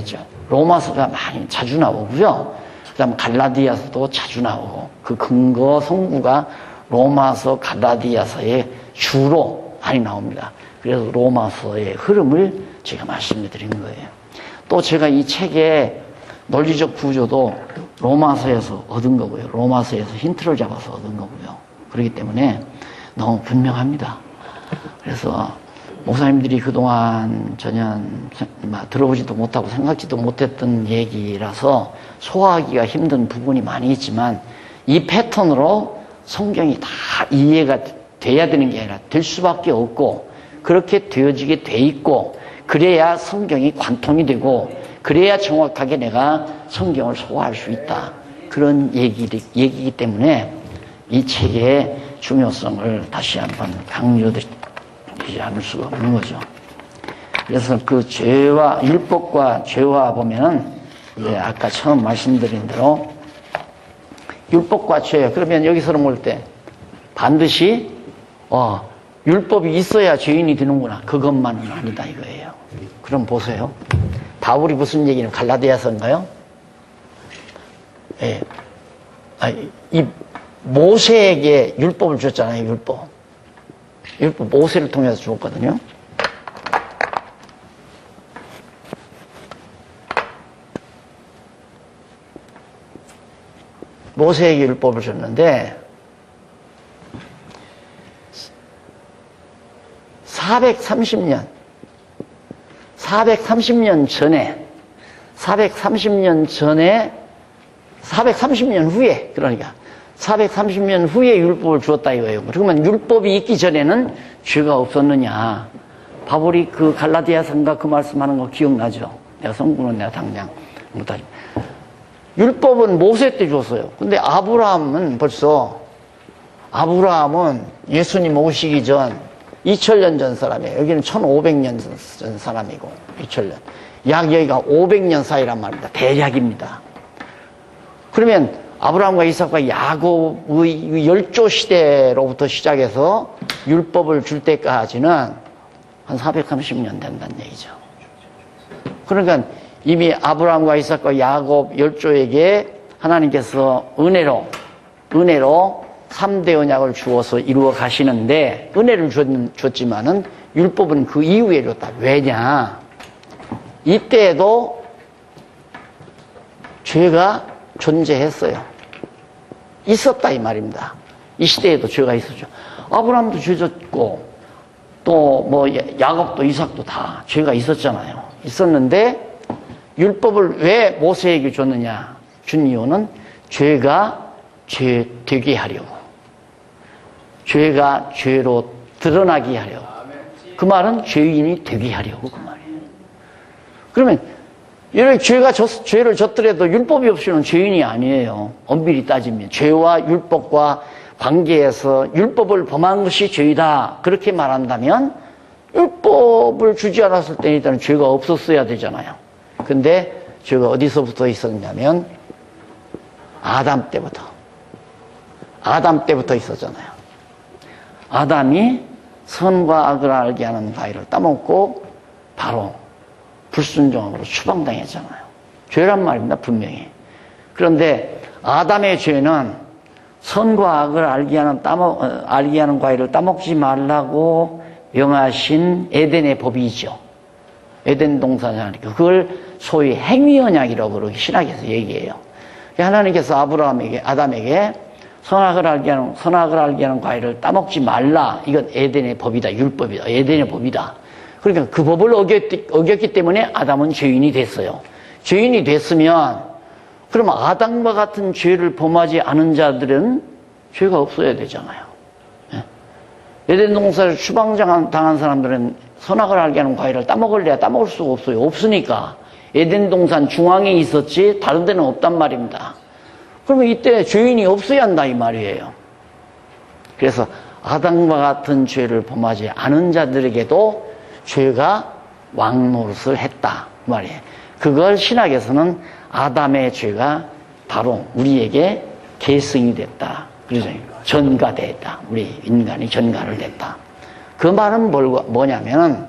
[SPEAKER 1] 로마서가 많이 자주 나오고요. 그 다음 갈라디아서도 자주 나오고 그 근거 성구가 로마서, 갈라디아서에 주로 많이 나옵니다. 그래서 로마서의 흐름을 제가 말씀드린 거예요. 또 제가 이 책의 논리적 구조도 로마서에서 얻은 거고요. 로마서에서 힌트를 잡아서 얻은 거고요. 그렇기 때문에 너무 분명합니다. 그래서 목사님들이 그동안 전혀 들어보지도 못하고 생각지도 못했던 얘기라서 소화하기가 힘든 부분이 많이 있지만 이 패턴으로 성경이 다 이해가 돼야 되는 게 아니라 될 수밖에 없고 그렇게 되어지게 돼 있고 그래야 성경이 관통이 되고 그래야 정확하게 내가 성경을 소화할 수 있다. 그런 얘기이기 때문에 이 책의 중요성을 다시 한번 강조드리지 않을 수가 없는 거죠. 그래서 그 죄와 율법과 죄와 보면은 아까 처음 말씀드린 대로 율법과 죄 그러면 여기서는 볼 때 반드시 율법이 있어야 죄인이 되는구나 그것만은 아니다 이거예요. 그럼 보세요. 바울이 무슨 얘기는 갈라디아서인가요? 예. 이 모세에게 율법을 줬잖아요. 율법 모세를 통해서 주었거든요. 모세에게 율법을 줬는데 430년 후에 그러니까 430년 후에 율법을 주었다 이거예요. 그러면 율법이 있기 전에는 죄가 없었느냐? 바울이 그 갈라디아서인가 그 말씀하는 거 기억나죠? 내가 성구는 내가 당장 못하지. 율법은 모세 때 줬어요. 근데 아브라함은 예수님 오시기 전 2000년 전 사람이에요. 여기는 1500년 전 사람이고 2000년. 약 여기가 500년 사이란 말입니다. 대략입니다. 그러면 아브라함과 이삭과 야곱의 열조 시대로부터 시작해서 율법을 줄 때까지는 한 430년 된다는 얘기죠. 그러니까 이미 아브라함과 이삭과 야곱 열조에게 하나님께서 은혜로 3대 언약을 주어서 이루어 가시는데 은혜를 줬지만은 율법은 그 이후에 줬다. 왜냐? 이때에도 죄가 존재했어요. 있었다 이 말입니다. 이 시대에도 죄가 있었죠. 아브라함도 죄 졌고 또 야곱도 이삭도 다 죄가 있었잖아요. 있었는데 율법을 왜 모세에게 줬느냐? 준 이유는 죄가 죄 되게 하려고. 죄가 죄로 드러나게 하려고. 그 말은 죄인이 되게 하려고 그 말이에요. 그러면 이렇게 죄를 졌더라도 율법이 없이는 죄인이 아니에요. 엄밀히 따지면 죄와 율법과 관계에서 율법을 범한 것이 죄이다. 그렇게 말한다면 율법을 주지 않았을 때 일단 죄가 없었어야 되잖아요. 근데 죄가 어디서부터 있었냐면 아담 때부터 있었잖아요. 아담이 선과 악을 알게 하는 과일을 따먹고 바로 불순종으로 추방당했잖아요. 죄란 말입니다. 분명히. 그런데 아담의 죄는 선과 악을 알게 하는 과일을 따먹지 말라고 명하신 에덴의 법이죠. 에덴 동산이니까 그걸 소위 행위언약이라고 그러기 신학에서 얘기해요. 하나님께서 아담에게 선악을 알게 하는 과일을 따먹지 말라. 이건 에덴의 법이다. 율법이다. 에덴의 법이다. 그러니까 그 법을 어겼기 때문에 아담은 죄인이 됐어요. 죄인이 됐으면 그럼 아담과 같은 죄를 범하지 않은 자들은 죄가 없어야 되잖아요. 에덴 동산을 추방당한 사람들은 선악을 알게 하는 과일을 따먹을래야 따먹을 수가 없어요. 없으니까 에덴 동산 중앙에 있었지 다른 데는 없단 말입니다. 그러면 이때 죄인이 없어야 한다 이 말이에요. 그래서 아담과 같은 죄를 범하지 않은 자들에게도 죄가 왕노릇을 했다 그 말이에요. 그걸 신학에서는 아담의 죄가 바로 우리에게 계승이 됐다. 그래서 전가됐다. 우리 인간이 전가를 됐다. 그 말은 뭐냐면은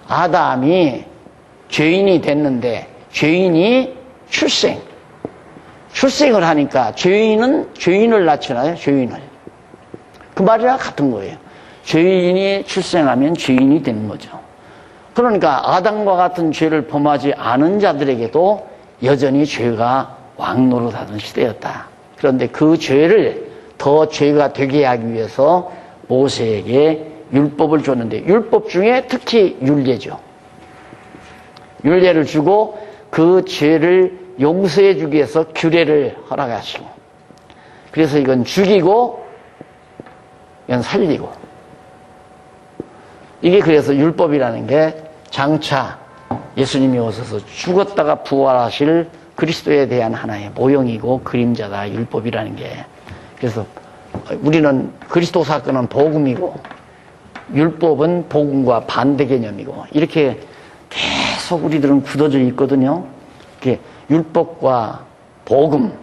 [SPEAKER 1] 아담이 죄인이 됐는데 죄인이 출생을 하니까 죄인을 낳잖아요. 죄인을. 그 말이랑 같은 거예요. 죄인이 출생하면 죄인이 되는 거죠. 그러니까 아담과 같은 죄를 범하지 않은 자들에게도 여전히 죄가 왕노릇하던 시대였다. 그런데 그 죄를 더 죄가 되게 하기 위해서 모세에게 율법을 줬는데, 율법 중에 특히 율례죠. 율례를 주고 그 죄를 용서해 주기 위해서 규례를 허락하시고, 그래서 이건 죽이고 이건 살리고, 이게 그래서 율법이라는 게 장차 예수님이 오셔서 죽었다가 부활하실 그리스도에 대한 하나의 모형이고 그림자다, 율법이라는 게. 그래서 우리는 그리스도 사건은 복음이고 율법은 복음과 반대 개념이고, 이렇게 계속 우리들은 굳어져 있거든요. 이렇게 율법과 복음,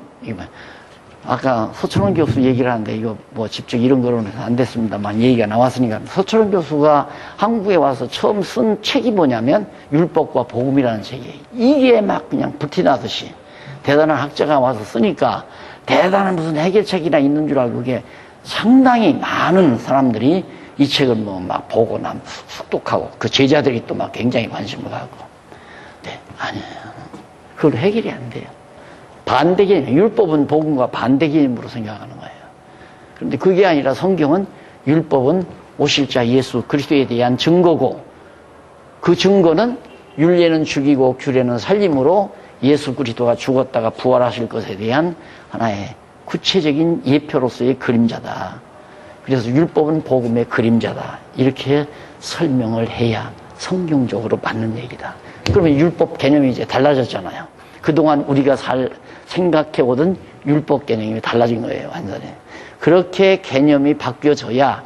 [SPEAKER 1] 아까 서철원 교수 얘기를 하는데, 이거 뭐 직접 이런 거로는 안 됐습니다만 얘기가 나왔으니까, 서철원 교수가 한국에 와서 처음 쓴 책이 뭐냐면 율법과 복음이라는 책이에요. 이게 막 그냥 불티나듯이 대단한 학자가 와서 쓰니까 대단한 무슨 해결책이나 있는 줄 알고, 그게 상당히 많은 사람들이 이 책을 뭐 막 보고 습독하고, 그 제자들이 또 막 굉장히 관심을 갖고. 네, 아니에요. 그걸 해결이 안 돼요. 반대 개념, 율법은 복음과 반대 개념으로 생각하는 거예요. 그런데 그게 아니라 성경은 율법은 오실 자 예수 그리스도에 대한 증거고, 그 증거는 율례는 죽이고 규례는 살림으로 예수 그리스도가 죽었다가 부활하실 것에 대한 하나의 구체적인 예표로서의 그림자다. 그래서 율법은 복음의 그림자다. 이렇게 설명을 해야 성경적으로 맞는 얘기다. 그러면 율법 개념이 이제 달라졌잖아요. 그동안 우리가 생각해오던 율법 개념이 달라진 거예요, 완전히. 그렇게 개념이 바뀌어져야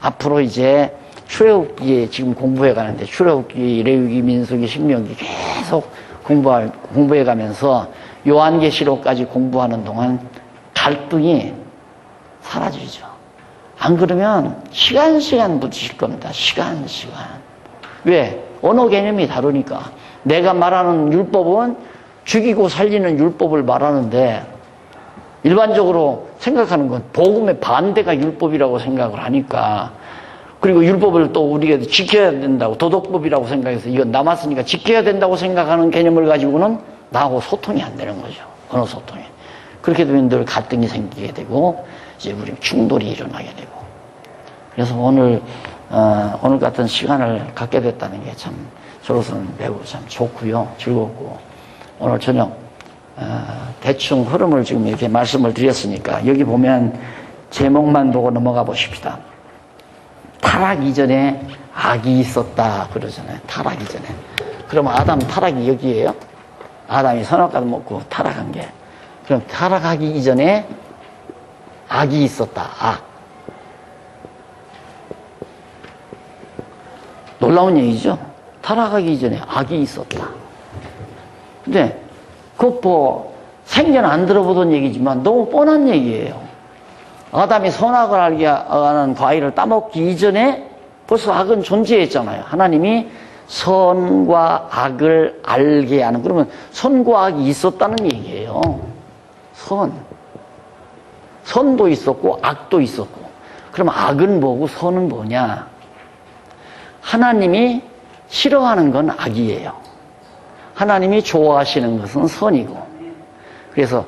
[SPEAKER 1] 앞으로 이제 출애굽기에 지금 공부해 가는데, 출애굽기, 레위기, 민수기, 신명기 계속 공부해 가면서 요한계시록까지 공부하는 동안 갈등이 사라지죠. 안 그러면 시간 부딪힐 겁니다. 시간. 왜? 언어 개념이 다르니까. 내가 말하는 율법은 죽이고 살리는 율법을 말하는데, 일반적으로 생각하는 건 복음의 반대가 율법이라고 생각을 하니까, 그리고 율법을 또 우리가 지켜야 된다고, 도덕법이라고 생각해서 이건 남았으니까 지켜야 된다고 생각하는 개념을 가지고는 나하고 소통이 안 되는 거죠. 언어 소통이. 그렇게 되면 늘 갈등이 생기게 되고, 이제 우리 충돌이 일어나게 되고. 그래서 오늘 같은 시간을 갖게 됐다는 게 참 저로서는 매우 참 좋고요, 즐겁고, 오늘 저녁 대충 흐름을 지금 이렇게 말씀을 드렸으니까, 여기 보면 제목만 보고 넘어가 보십시다. 타락 이전에 악이 있었다 그러잖아요. 타락 이전에. 그러면 아담 타락이 여기에요? 아담이 선악과를 먹고 타락한 게. 그럼 타락하기 이전에 악이 있었다. 악. 놀라운 얘기죠. 타락하기 이전에 악이 있었다. 근데 그것 뭐 생전 안 들어보던 얘기지만 너무 뻔한 얘기예요. 아담이 선악을 알게 하는 과일을 따먹기 이전에 벌써 악은 존재했잖아요. 하나님이 선과 악을 알게 하는, 그러면 선과 악이 있었다는 얘기예요. 선도 있었고 악도 있었고. 그럼 악은 뭐고 선은 뭐냐? 하나님이 싫어하는 건 악이에요. 하나님이 좋아하시는 것은 선이고. 그래서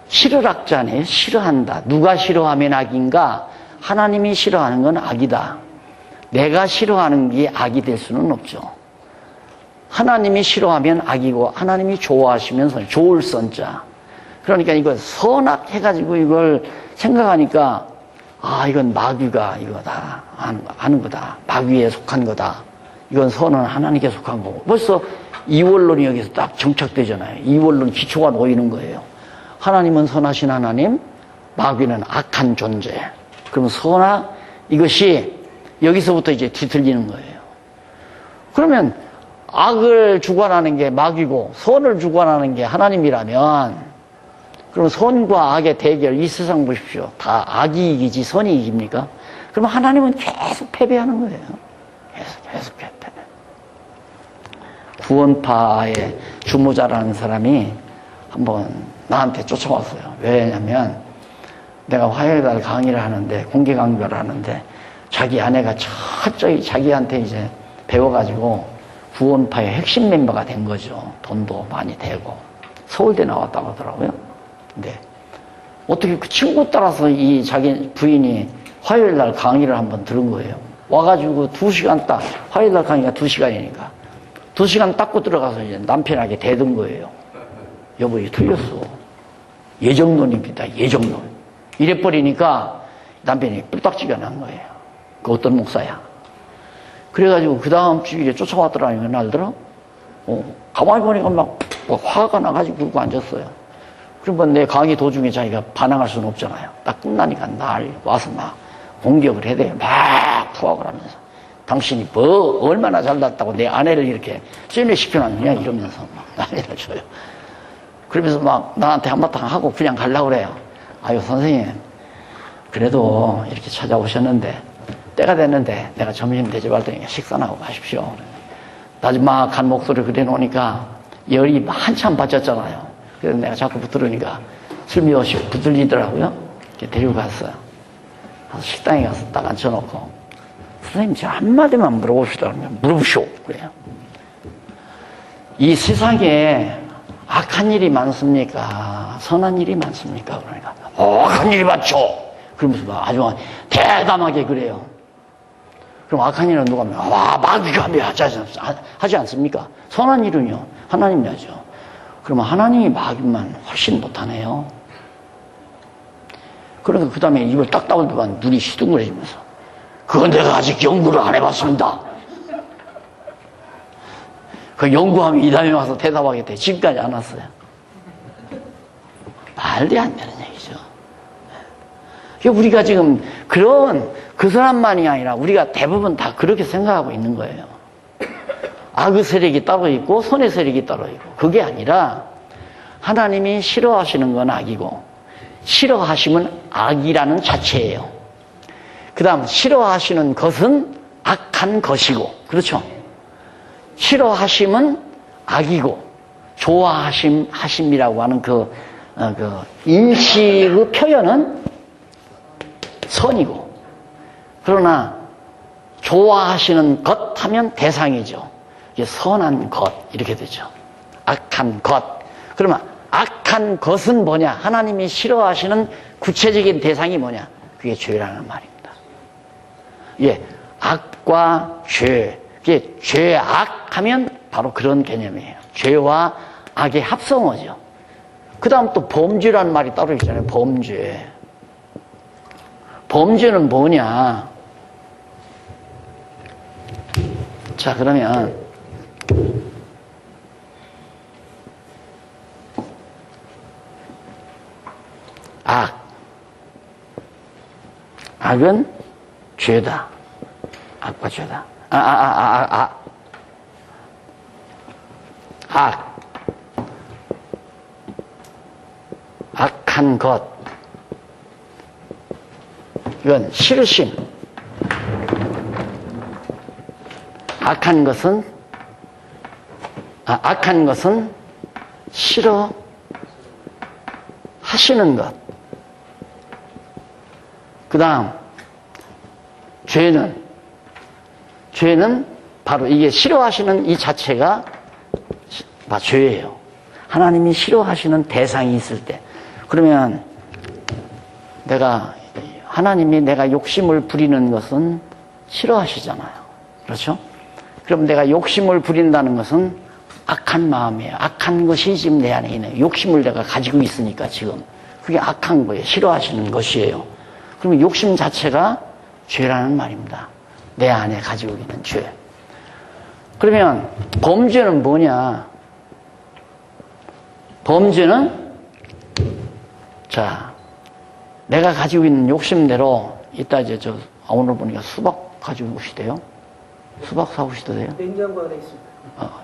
[SPEAKER 1] 싫어락자네, 싫어한다. 누가 싫어하면 악인가? 하나님이 싫어하는 건 악이다. 내가 싫어하는 게 악이 될 수는 없죠. 하나님이 싫어하면 악이고, 하나님이 좋아하시면 선, 좋을 선자. 그러니까 이걸 선악 해가지고 이걸 생각하니까, 아, 이건 마귀가 이거다. 하는 거다. 마귀에 속한 거다. 이건 선은 하나님께 속한 거고. 벌써 이원론이 여기서 딱 정착되잖아요. 이원론 기초가 놓이는 거예요. 하나님은 선하신 하나님, 마귀는 악한 존재. 그럼 선악, 이것이 여기서부터 이제 뒤틀리는 거예요. 그러면 악을 주관하는 게 마귀고 선을 주관하는 게 하나님이라면, 그럼 선과 악의 대결, 이 세상 보십시오. 다 악이 이기지 선이 이깁니까? 그럼 하나님은 계속 패배하는 거예요. 계속 패배. 구원파의 주모자라는 사람이 한번 나한테 쫓아왔어요. 왜냐면 내가 화요일날 강의를 하는데, 공개 강좌를 하는데, 자기 아내가 철저히 자기한테 이제 배워가지고 구원파의 핵심 멤버가 된 거죠. 돈도 많이 되고. 서울대 나왔다고 하더라고요. 근데 어떻게 그 친구 따라서 이 자기 부인이 화요일날 강의를 한번 들은 거예요. 와가지고 2시간 딱, 화요일날 강의가 2시간이니까 2시간 닦고 들어가서 이제 남편에게 대든 거예요. 여보, 이거 틀렸어. 예정론입니다. 예정론. 이래버리니까 남편이 뿔딱지가 난 거예요. 그 어떤 목사야. 그래가지고 그 다음 주일에 쫓아왔더라니까, 날들어. 가만히 보니까 막 화가 나가지고 그러고 앉았어요. 그러면 내 강의 도중에 자기가 반항할 수는 없잖아요. 딱 끝나니까 날 와서 막 공격을 해야 돼요. 막 부하고 하면서. 당신이 뭐 얼마나 잘났다고 내 아내를 이렇게 쇠뇌시켜놨느냐 이러면서 막 난리를 쳐요. 그러면서 막 나한테 한바탕 하고 그냥 가려고 그래요. 아유, 선생님, 그래도 이렇게 찾아오셨는데 때가 됐는데 내가 점심 대접할 테니까 식사나 하고 가십시오. 나지막한 목소리 그래 놓으니까 열이 한참 받쳤잖아요. 그래서 내가 자꾸 붙들으니까 슬며시 붙들리더라고요. 데리고 갔어요. 식당에 가서 딱 앉혀놓고, 선생님, 제가 한마디만 물어봅시다. 그러면 물어보시오. 그래요. 이 세상에 악한 일이 많습니까? 선한 일이 많습니까? 그러니까, 악한 일이 많죠. 그러면서 막 아주 대담하게 그래요. 그럼 악한 일은 누가 하면, 마귀가 하지 않습니까? 선한 일은요, 하나님이 하죠. 그러면 하나님이 마귀만 훨씬 못하네요. 그러니까 그 다음에 입을 딱 다물더만 눈이 시둥거려지면서, 그건 내가 아직 연구를 안 해봤습니다. 그 연구하면 이 다음에 와서 대답하겠대. 지금까지 안 왔어요. 말도 안 되는 얘기죠. 우리가 지금 그 사람만이 아니라 우리가 대부분 다 그렇게 생각하고 있는 거예요. 악의 세력이 따로 있고 선의 세력이 따로 있고, 그게 아니라 하나님이 싫어하시는 건 악이고 싫어하심은 악이라는 자체예요. 그 다음 싫어하시는 것은 악한 것이고, 그렇죠? 싫어하심은 악이고 좋아하심이라고 하는 그 인식의 표현은 선이고, 그러나 좋아하시는 것 하면 대상이죠. 이게 선한 것 이렇게 되죠. 악한 것. 그러면 악한 것은 뭐냐? 하나님이 싫어하시는 구체적인 대상이 뭐냐? 그게 죄라는 말입니다. 예, 악과 죄. 이게 죄악 하면 바로 그런 개념이에요. 죄와 악의 합성어죠. 그 다음 또 범죄라는 말이 따로 있잖아요. 범죄. 범죄는 뭐냐? 자, 그러면 악은 죄다. 악과 죄다. 악한 것. 이건 싫으심. 악한 것은 싫어 하시는 것. 그 다음, 죄는 바로 이게 싫어하시는 이 자체가 죄예요. 하나님이 싫어하시는 대상이 있을 때. 그러면 하나님이 내가 욕심을 부리는 것은 싫어하시잖아요. 그렇죠? 그럼 내가 욕심을 부린다는 것은 악한 마음이에요. 악한 것이 지금 내 안에 있는 욕심을 내가 가지고 있으니까 지금 그게 악한 거예요. 싫어하시는 것이에요. 그러면 욕심 자체가 죄라는 말입니다. 내 안에 가지고 있는 죄. 그러면 범죄는 뭐냐? 범죄는 내가 가지고 있는 욕심대로 이따 이제 오늘 보니까 수박 가지고 오시대요. 수박 사오시도 돼요?
[SPEAKER 2] 냉장고 안에 있습니다.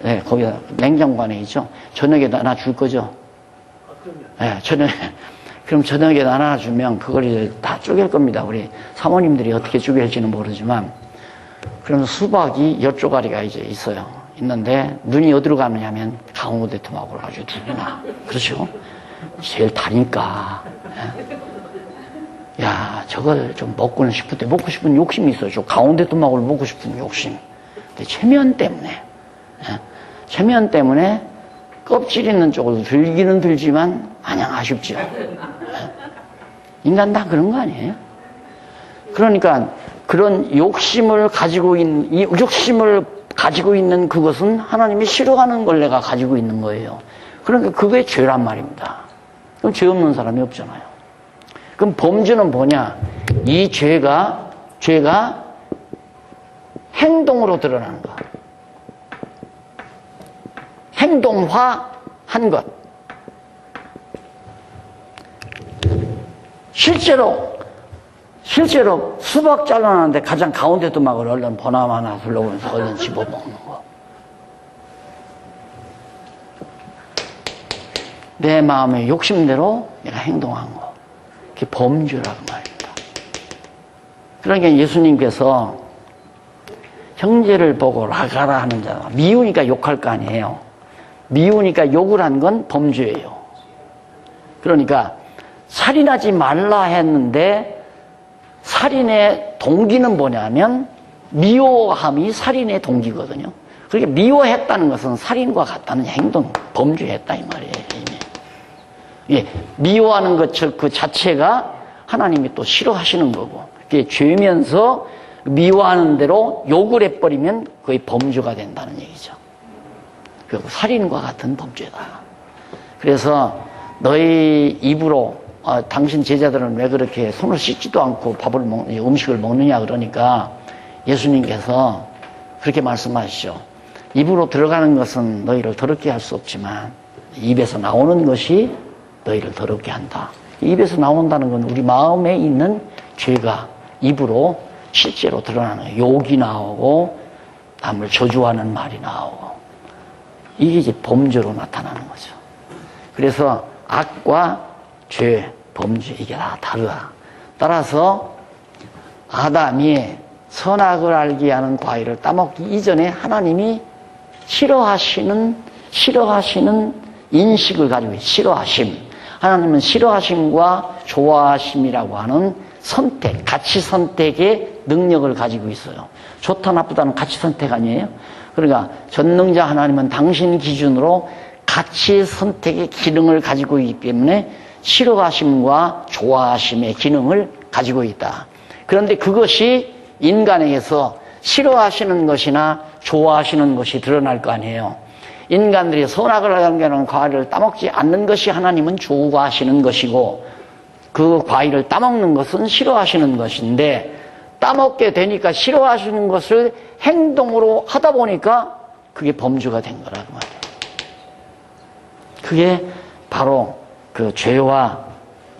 [SPEAKER 1] 네, 거기다 냉장고 안에 있죠. 저녁에 하나 줄 거죠?
[SPEAKER 2] 그럼요.
[SPEAKER 1] 네, 그럼 저녁에 하나 주면 그걸 이제 다 쪼갤 겁니다. 우리 사모님들이 어떻게 쪼갤지는 모르지만. 그럼 수박이 10조가리가 이제 있어요. 있는데 눈이 어디로 가느냐면 강원도 토막으로 아주 두 개나. 그렇죠? 제일 다니까. 야, 저걸 좀 먹고는 싶은데, 먹고 싶은 욕심이 있어요. 저 가운데 토막을 먹고 싶은 욕심. 근데 체면 때문에, 체면 때문에 껍질 있는 쪽으로 들기는 들지만 마냥 아쉽죠. 인간 다 그런 거 아니에요? 그러니까 그런 욕심을 가지고 있는, 이 욕심을 가지고 있는 그것은 하나님이 싫어하는 걸 내가 가지고 있는 거예요. 그러니까 그게 죄란 말입니다. 그럼 죄 없는 사람이 없잖아요. 그럼 범죄는 뭐냐? 이 죄가 행동으로 드러나는 것. 행동화한 것. 실제로 수박 잘라놨는데 가장 가운데 토막을 얼른 보나마 하나 둘러보면서 얼른 집어먹는 거. 내 마음의 욕심대로 내가 행동한 거. 그게 범죄라고 말입니다. 그러니까 예수님께서 형제를 보고 라가라 하는 자가 미우니까 욕할 거 아니에요. 미우니까 욕을 한 건 범죄예요. 그러니까 살인하지 말라 했는데 살인의 동기는 뭐냐면 미워함이 살인의 동기거든요. 그러니까 미워했다는 것은 살인과 같다는 행동, 범죄했다 이 말이에요. 예, 미워하는 것 그 자체가 하나님이 또 싫어하시는 거고, 그게 죄면서 미워하는 대로 욕을 해버리면 그게 범죄가 된다는 얘기죠. 그리고 살인과 같은 범죄다. 그래서 너희 입으로 당신 제자들은 왜 그렇게 손을 씻지도 않고 음식을 먹느냐 그러니까 예수님께서 그렇게 말씀하시죠. 입으로 들어가는 것은 너희를 더럽게 할 수 없지만 입에서 나오는 것이 너희를 더럽게 한다. 입에서 나온다는 건 우리 마음에 있는 죄가 입으로 실제로 드러나는 거예요. 욕이 나오고 남을 저주하는 말이 나오고 이게 이제 범죄로 나타나는 거죠. 그래서 악과 죄, 범죄 이게 다 다르다. 따라서 아담이 선악을 알게 하는 과일을 따먹기 이전에 하나님이 싫어하시는 인식을 가지고 싫어하심. 하나님은 싫어하심과 좋아하심이라고 하는 선택, 가치 선택의 능력을 가지고 있어요. 좋다 나쁘다는 가치 선택 아니에요? 그러니까 전능자 하나님은 당신 기준으로 가치 선택의 기능을 가지고 있기 때문에 싫어하심과 좋아하심의 기능을 가지고 있다. 그런데 그것이 인간에게서 싫어하시는 것이나 좋아하시는 것이 드러날 거 아니에요. 인간들이 선악을 하는 과일을 따먹지 않는 것이 하나님은 좋아하시는 것이고 그 과일을 따먹는 것은 싫어하시는 것인데 따먹게 되니까 싫어하시는 것을 행동으로 하다 보니까 그게 범죄가 된 거라고 말이에요. 그게 바로 그 죄와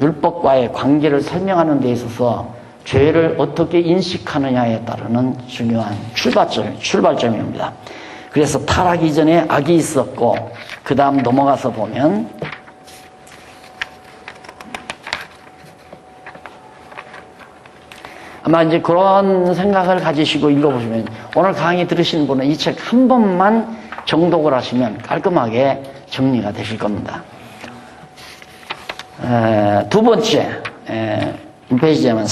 [SPEAKER 1] 율법과의 관계를 설명하는 데 있어서 죄를 어떻게 인식하느냐에 따르는 중요한 출발점입니다. 그래서 타락 이전에 악이 있었고 그 다음 넘어가서 보면 아마 이제 그런 생각을 가지시고 읽어보시면 오늘 강의 들으신 분은 이 책 한 번만 정독을 하시면 깔끔하게 정리가 되실 겁니다. 두 번째 1페이지면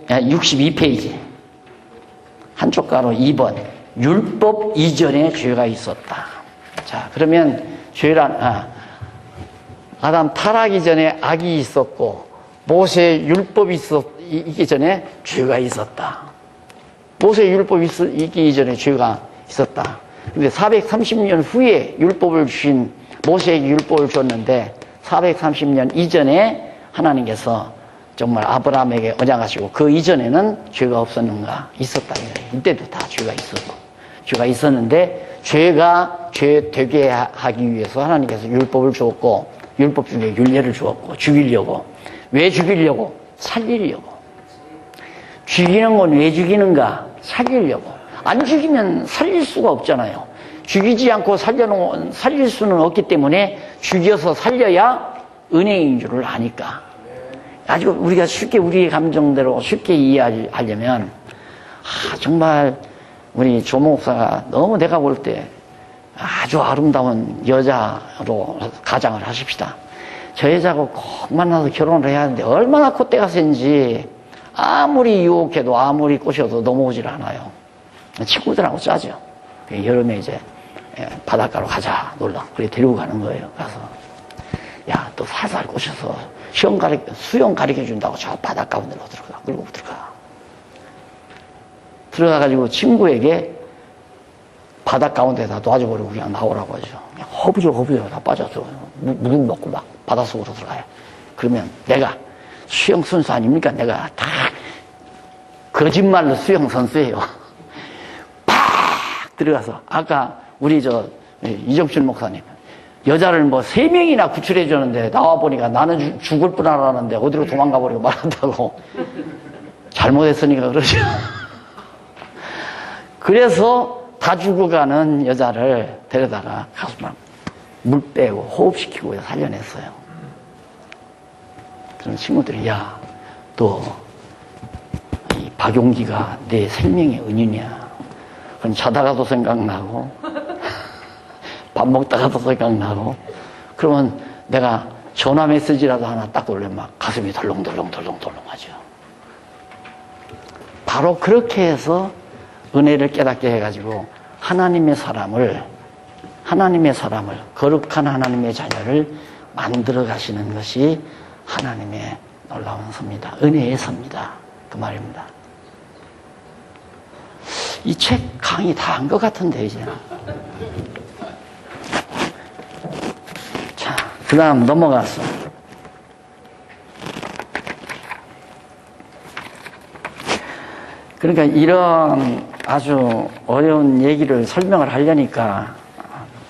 [SPEAKER 1] 62페이지 한쪽 가로 2번 율법 이전에 죄가 있었다. 자, 그러면 아담 타락 이전에 악이 있었고 모세의 율법이 있기 전에 죄가 있었다. 모세의 율법이 있기 이전에 죄가 있었다. 근데 430년 후에 율법을 주신 모세에게 율법을 줬는데 430년 이전에 하나님께서 정말 아브라함에게 언약하시고 그 이전에는 죄가 없었는가? 있었다. 이때도 다 죄가 있었고 죄가 있었는데 죄가 죄 되게 하기 위해서 하나님께서 율법을 주었고 율법 중에 율례를 주었고 죽이려고. 왜 죽이려고? 살리려고. 죽이는 건 왜 죽이는가? 살리려고. 안 죽이면 살릴 수가 없잖아요. 죽이지 않고 살릴 수는 없기 때문에 죽여서 살려야 은혜인 줄을 아니까. 아주 우리가 쉽게 우리의 감정대로 쉽게 이해하려면 정말 우리 조 목사가 너무 내가 볼 때 아주 아름다운 여자로 가장을 하십시다. 저 여자하고 꼭 만나서 결혼을 해야 하는데 얼마나 콧대가 센지 아무리 유혹해도 아무리 꼬셔도 넘어오질 않아요. 친구들하고 짜죠. 여름에 이제 바닷가로 가자 놀러. 그래 데리고 가는 거예요. 가서 야, 또 살살 꼬셔서 수영 가르쳐 준다고 저 바닷가 운대로 들어가. 끌고 들어가. 들어가가지고 친구에게 바닷 가운데다 놔줘버리고 그냥 나오라고 하죠. 그냥 허부적 다 빠져서 물 먹고 막 바닷속으로 들어가요. 그러면 내가 수영 선수 아닙니까? 내가 다 거짓말로 수영 선수예요. 팍 들어가서 아까 우리 이정춘 목사님 여자를 뭐 3명이나 구출해 주는데 나와 보니까 나는 죽을 뻔 알았는데 어디로 도망가 버리고 말한다고 잘못했으니까 그러죠. 그래서 다 죽어가는 여자를 데려다가 가서 막 물 빼고 호흡시키고 살려냈어요. 그런 친구들이 야, 너 이 박용기가 내 생명의 은인이야. 그럼 자다가도 생각나고 밥 먹다가도 생각나고 그러면 내가 전화 메시지라도 하나 딱 돌리면 막 가슴이 덜렁덜렁 하죠. 바로 그렇게 해서 은혜를 깨닫게 해가지고 하나님의 사람을 거룩한 하나님의 자녀를 만들어 가시는 것이 하나님의 놀라운 섭니다. 은혜의 섭니다. 그 말입니다. 이 책 강의 다 한 것 같은데 이제. 자, 그 다음 넘어가서 그러니까 이런 아주 어려운 얘기를 설명을 하려니까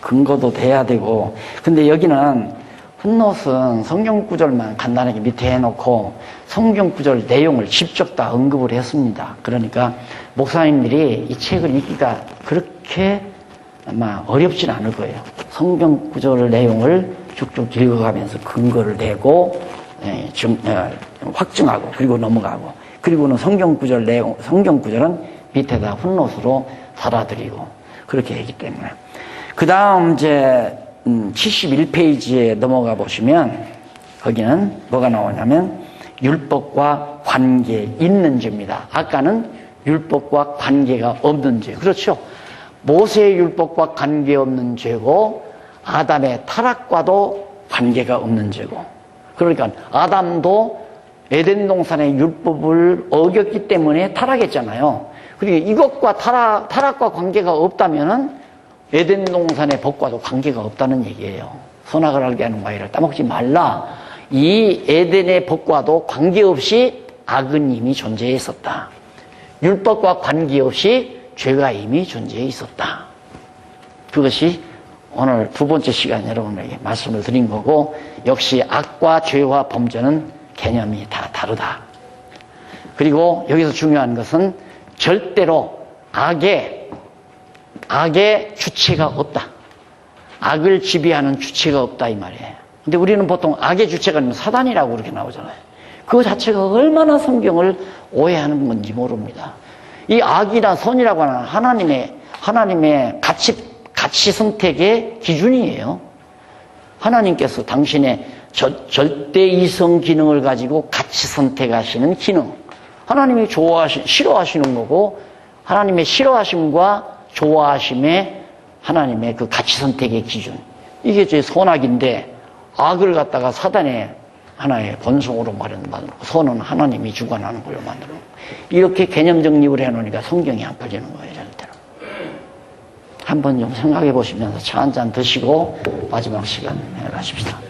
[SPEAKER 1] 근거도 돼야 되고, 근데 여기는 훗노스는 성경 구절만 간단하게 밑에 해놓고 성경 구절 내용을 직접 다 언급을 했습니다. 그러니까 목사님들이 이 책을 읽기가 그렇게 아마 어렵진 않을 거예요. 성경 구절 내용을 쭉쭉 읽어가면서 근거를 대고 확증하고 그리고 넘어가고, 그리고는 성경 구절은 밑에다 훗노스로 달아드리고 그렇게 했기 때문에. 그 다음 이제 71페이지에 넘어가 보시면 거기는 뭐가 나오냐면 율법과 관계 있는 죄입니다. 아까는 율법과 관계가 없는 죄. 그렇죠. 모세의 율법과 관계없는 죄고 아담의 타락과도 관계가 없는 죄고, 그러니까 아담도 에덴 동산의 율법을 어겼기 때문에 타락했잖아요. 그리고 이것과 타락과 관계가 없다면은 에덴 동산의 법과도 관계가 없다는 얘기예요. 선악을 알게 하는 과일을 따먹지 말라. 이 에덴의 법과도 관계없이 악은 이미 존재해 있었다. 율법과 관계없이 죄가 이미 존재해 있었다. 그것이 오늘 두 번째 시간 여러분에게 말씀을 드린 거고, 역시 악과 죄와 범죄는 개념이 다 다르다. 그리고 여기서 중요한 것은 절대로 악의 주체가 없다. 악을 지배하는 주체가 없다 이 말이에요. 근데 우리는 보통 악의 주체가 사단이라고 그렇게 나오잖아요. 그 자체가 얼마나 성경을 오해하는 건지 모릅니다. 이 악이나 선이라고 하는 하나님의 가치 선택의 기준이에요. 하나님께서 당신의 절대 이성 기능을 가지고 가치 선택하시는 기능, 하나님이 싫어하시는 거고, 하나님의 싫어하심과 좋아하심의 하나님의 그 가치 선택의 기준, 이게 제 선악인데 악을 갖다가 사단의 하나의 본성으로 만들고 선은 하나님이 주관하는 걸로 만들고, 이렇게 개념 정립을 해놓으니까 성경이 안 펴지는 거예요. 절대로. 한번 좀 생각해 보시면서 차 한잔 드시고 마지막 시간 해가십시다.